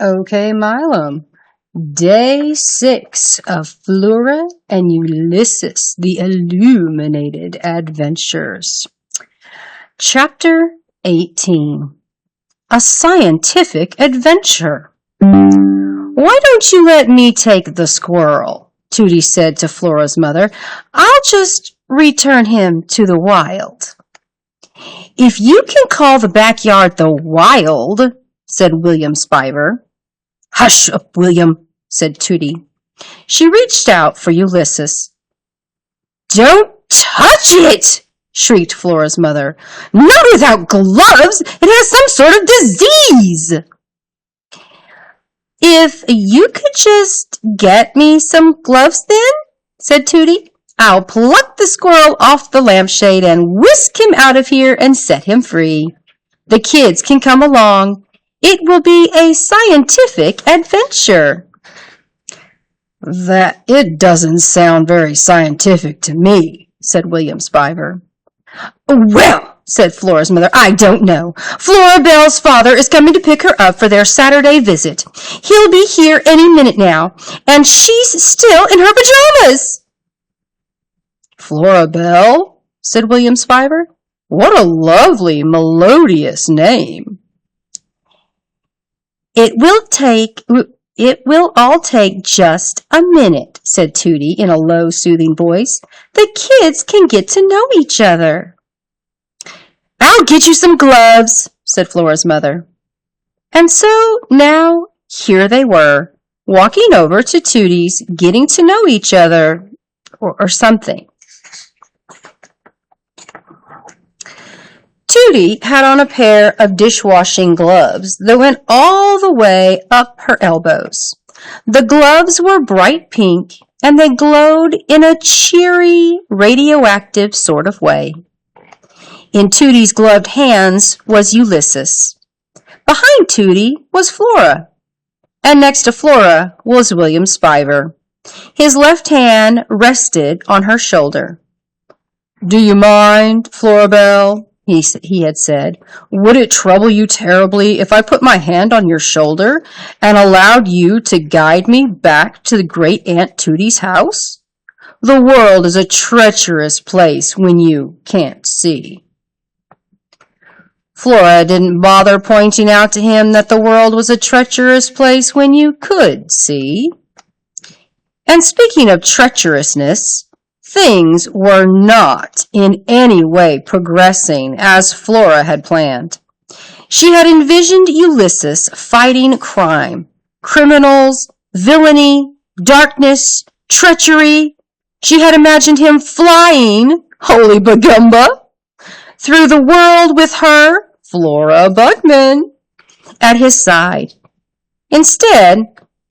Okay, Milam. Day 6 of Flora and Ulysses, the Illuminated Adventures. Chapter 18. A Scientific Adventure. Why don't you let me take the squirrel? Tootie said to Flora's mother. I'll just return him to the wild. If you can call the backyard the wild, said William Spiver. Hush up, William, said Tootie. She reached out for Ulysses. Don't touch it, shrieked Flora's mother. Not without gloves! It has some sort of disease! If you could just get me some gloves then, said Tootie, I'll pluck the squirrel off the lampshade and whisk him out of here and set him free. The kids can come along. It will be a scientific adventure. That it doesn't sound very scientific to me, said William Spiver. Well, said Flora's mother, I don't know. Flora Belle's father is coming to pick her up for their Saturday visit. He'll be here any minute now, and she's still in her pajamas. Flora Belle, said William Spiver. What a lovely, melodious name. It will all take just a minute, said Tootie in a low, soothing voice. The kids can get to know each other. I'll get you some gloves, said Flora's mother. And so now here they were, walking over to Tootie's, getting to know each other, or something. Tootie had on a pair of dishwashing gloves that went all the way up her elbows. The gloves were bright pink, and they glowed in a cheery, radioactive sort of way. In Tootie's gloved hands was Ulysses. Behind Tootie was Flora, and next to Flora was William Spiver. His left hand rested on her shoulder. Do you mind, Flora Belle? He had said, would it trouble you terribly if I put my hand on your shoulder and allowed you to guide me back to the great Aunt Tootie's house? The world is a treacherous place when you can't see. Flora didn't bother pointing out to him that the world was a treacherous place when you could see. And speaking of treacherousness, things were not in any way progressing as Flora had planned. She had envisioned Ulysses fighting crime, criminals, villainy, darkness, treachery. She had imagined him flying, holy bagumba, through the world with her, Flora Buckman, at his side. Instead,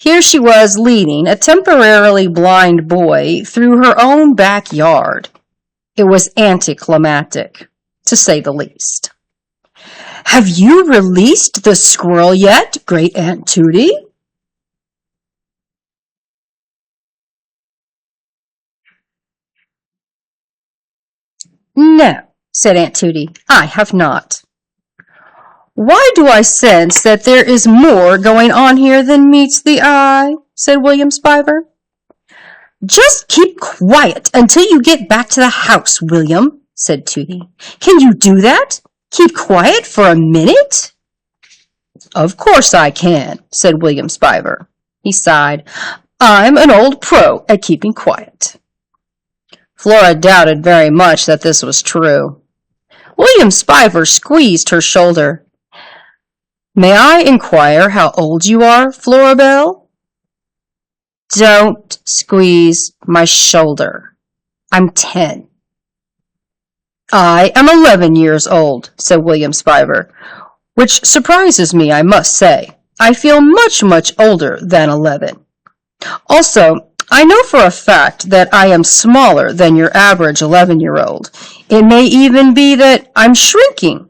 here she was leading a temporarily blind boy through her own backyard. It was anticlimactic, to say the least. Have you released the squirrel yet, Great Aunt Tootie? No, said Aunt Tootie, I have not. Why do I sense that there is more going on here than meets the eye? Said William Spiver. Just keep quiet until you get back to the house, William, said Tootie. Can you do that? Keep quiet for a minute? Of course I can, said William Spiver. He sighed. I'm an old pro at keeping quiet. Flora doubted very much that this was true. William Spiver squeezed her shoulder. May I inquire how old you are, Flora Belle? Don't squeeze my shoulder. I'm 10. I am 11 years old, said William Spiver, which surprises me, I must say. I feel much, much older than 11. Also, I know for a fact that I am smaller than your average 11-year-old. It may even be that I'm shrinking.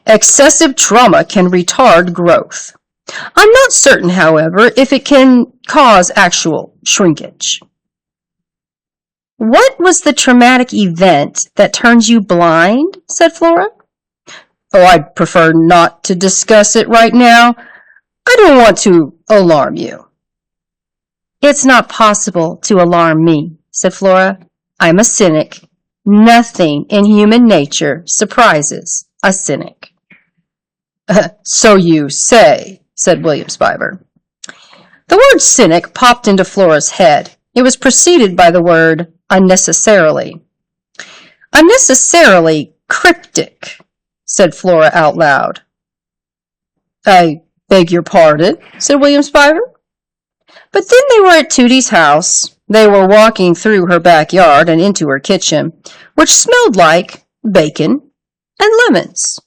Excessive trauma can retard growth. I'm not certain, however, if it can cause actual shrinkage. What was the traumatic event that turned you blind? Said Flora. Oh, I'd prefer not to discuss it right now. I don't want to alarm you." "It's not possible to alarm me," said Flora. "I'm a cynic. Nothing in human nature surprises a cynic." "So you say," said William Spiver. The word cynic popped into Flora's head. It was preceded by the word unnecessarily. "Unnecessarily cryptic," said Flora out loud. "I beg your pardon," said William Spiver. But then they were at Tootie's house. They were walking through her backyard and into her kitchen, which smelled like bacon and lemons.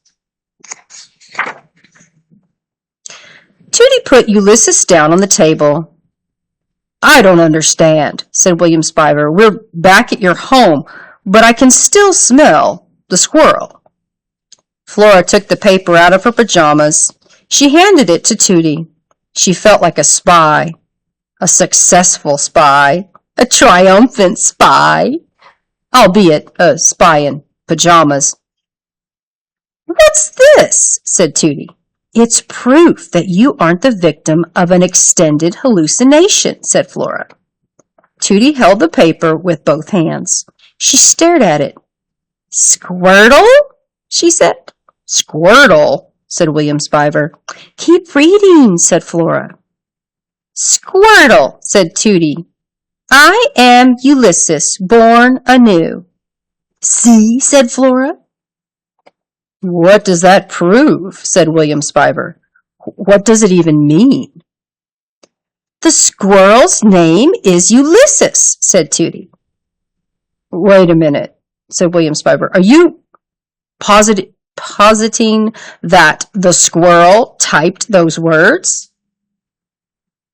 Tootie put Ulysses down on the table. "I don't understand," said William Spiver. "We're back at your home, but I can still smell the squirrel." Flora took the paper out of her pajamas. She handed it to Tootie. She felt like a spy, a successful spy, a triumphant spy, albeit a spy in pajamas. "What's this?" said Tootie. "It's proof that you aren't the victim of an extended hallucination," said Flora. Tootie held the paper with both hands. She stared at it. "Squirtle?" she said. "Squirtle," said William Spiver. "Keep reading," said Flora. "Squirtle," said Tootie. "I am Ulysses, born anew." "See," said Flora. "What does that prove?" said William Spiver. "What does it even mean?" "The squirrel's name is Ulysses," said Tootie. "Wait a minute," said William Spiver. "Are you positing that the squirrel typed those words?"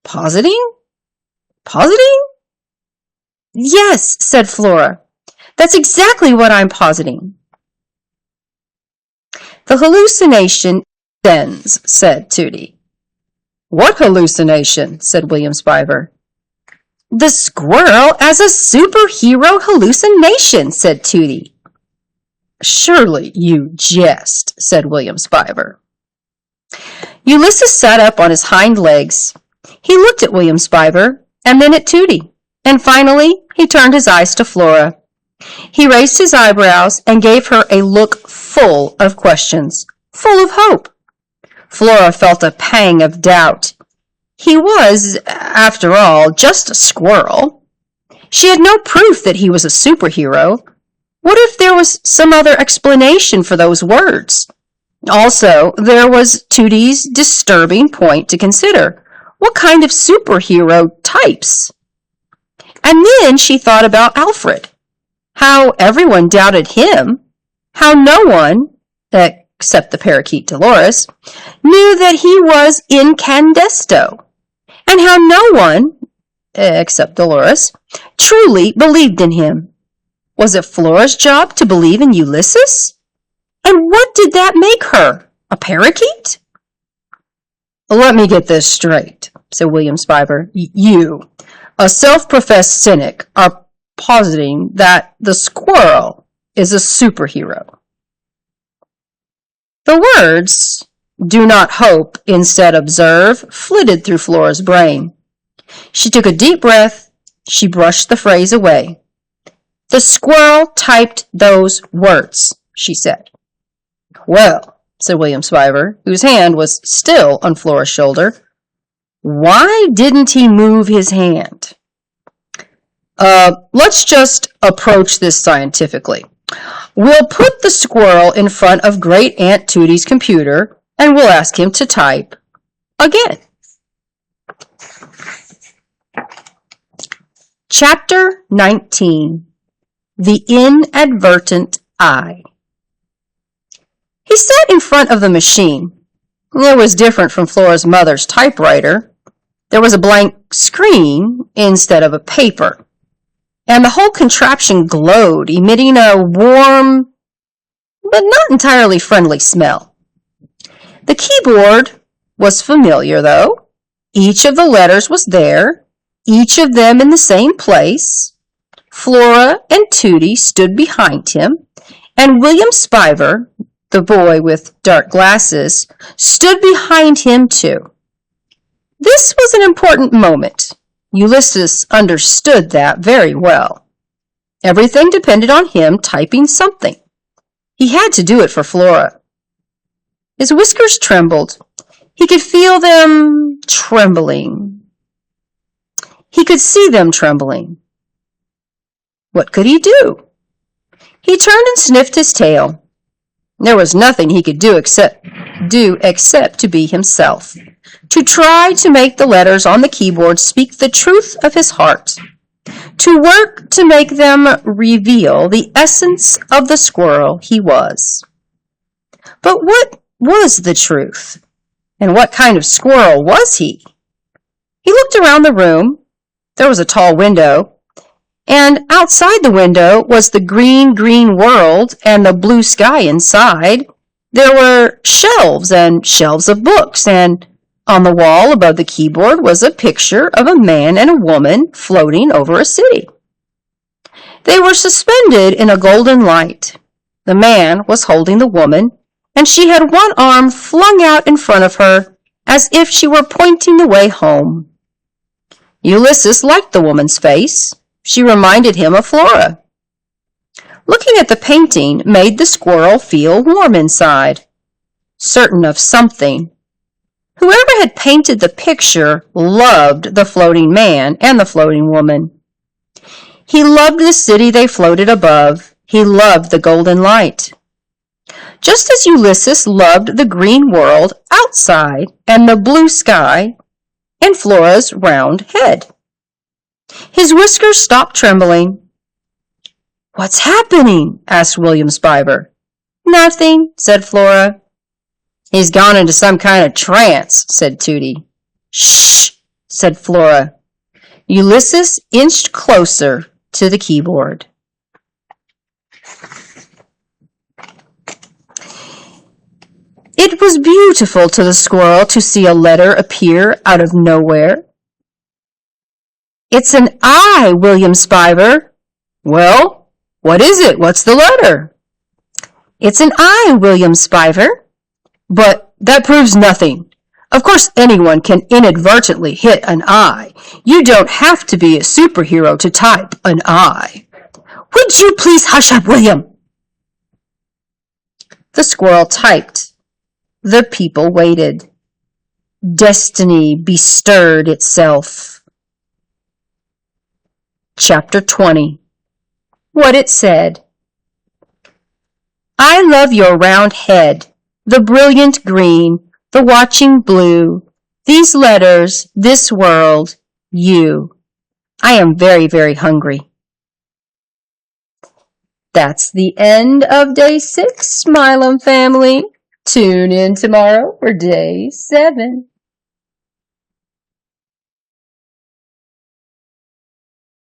"Positing? Positing?" "Yes," said Flora. "That's exactly what I'm positing." "The hallucination ends," said Tootie. "What hallucination?" said William Spiver. "The squirrel as a superhero hallucination," said Tootie. "Surely you jest," said William Spiver. Ulysses sat up on his hind legs. He looked at William Spiver, and then at Tootie, and finally he turned his eyes to Flora. He raised his eyebrows and gave her a look full of questions, full of hope. Flora felt a pang of doubt. He was, after all, just a squirrel. She had no proof that he was a superhero. What if there was some other explanation for those words? Also, there was Tootie's disturbing point to consider. What kind of superhero types? And then she thought about Alfred. How everyone doubted him. How no one, except the parakeet Dolores, knew that he was incandesto. And how no one, except Dolores, truly believed in him. Was it Flora's job to believe in Ulysses? And what did that make her? A parakeet? "Let me get this straight," said William Spiver. "You, a self-professed cynic, are positing that the squirrel is a superhero." The words, "do not hope, instead observe," flitted through Flora's brain. She took a deep breath. She brushed the phrase away. "The squirrel typed those words," she said. "Well," said William Spiver, whose hand was still on Flora's shoulder, "why didn't he move his hand?" Let's just approach this scientifically. We'll put the squirrel in front of Great Aunt Tootie's computer, and we'll ask him to type again." Chapter 19. The Inadvertent Eye. He sat in front of the machine. It was different from Flora's mother's typewriter. There was a blank screen instead of a paper, and the whole contraption glowed, emitting a warm but not entirely friendly smell. The keyboard was familiar, though. Each of the letters was there, each of them in the same place. Flora and Tootie stood behind him, and William Spiver, the boy with dark glasses, stood behind him too. This was an important moment. Ulysses understood that very well. Everything depended on him typing something. He had to do it for Flora. His whiskers trembled. He could feel them trembling. He could see them trembling. What could he do? He turned and sniffed his tail. There was nothing he could do except to be himself, to try to make the letters on the keyboard speak the truth of his heart, to work to make them reveal the essence of the squirrel he was. But what was the truth? And what kind of squirrel was he? He looked around the room. There was a tall window, and outside the window was the green world and the blue sky inside. There were shelves and shelves of books, and on the wall above the keyboard was a picture of a man and a woman floating over a city. They were suspended in a golden light. The man was holding the woman, and she had one arm flung out in front of her as if she were pointing the way home. Ulysses liked the woman's face. She reminded him of Flora. Looking at the painting made the squirrel feel warm inside, certain of something. Whoever had painted the picture loved the floating man and the floating woman. He loved the city they floated above. He loved the golden light. Just as Ulysses loved the green world outside and the blue sky and Flora's round head. His whiskers stopped trembling. "What's happening?" asked William Spiver. "Nothing," said Flora. "He's gone into some kind of trance," said Tootie. "Shh," said Flora. Ulysses inched closer to the keyboard. It was beautiful to the squirrel to see a letter appear out of nowhere. "It's an I, William Spiver." "Well, what is it? What's the letter?" "It's an I, William Spiver." "But that proves nothing. Of course anyone can inadvertently hit an I. You don't have to be a superhero to type an I." "Would you please hush up, William?" The squirrel typed. The people waited. Destiny bestirred itself. Chapter 20. What it said. "I love your round head, the brilliant green, the watching blue, these letters, this world, you. I am very, very hungry." That's the end of day 6, Smilem family. Tune in tomorrow for day 7.